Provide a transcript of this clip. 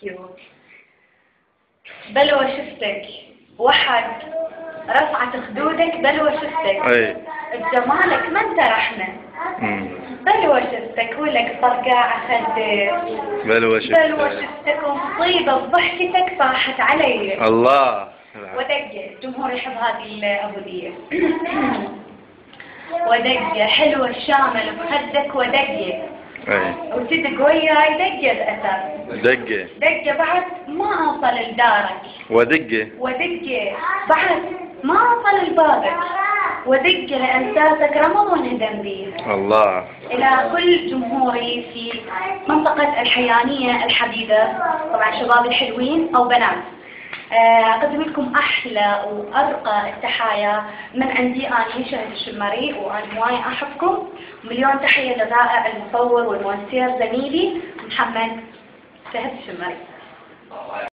كيوت. بلوى شفتك وحد رفعت خدودك، بلوى شفتك اي بجمالك ما انت رحمة. بلوى شفتك ولك طرقاع خدك، بلوى بلوى شفتك شفتك ومصيبة بضحكتك صاحت علي. الله. ودقة الجمهور يحب هذه الأبودية. ودقة حلوة الشامل بخدك ودقة. اي وصدق وياي دقة بأساس. دقة دقة بعد ما أوصل لدارك. ودقة ودقة بعد ما أوصل لبابك. ودقة لأنساسك رمضان هدم بي. الله. إلى كل جمهوري في منطقة الحيانية الحبيبة، طبعا شباب الحلوين أو بنات، أقدم لكم أحلى وأرقى التحايا من عندي أنا شهد الشمري، وأنا مواي أحبكم. مليون تحية للرائع المصور والمونتير زميلي محمد شهد الشمري.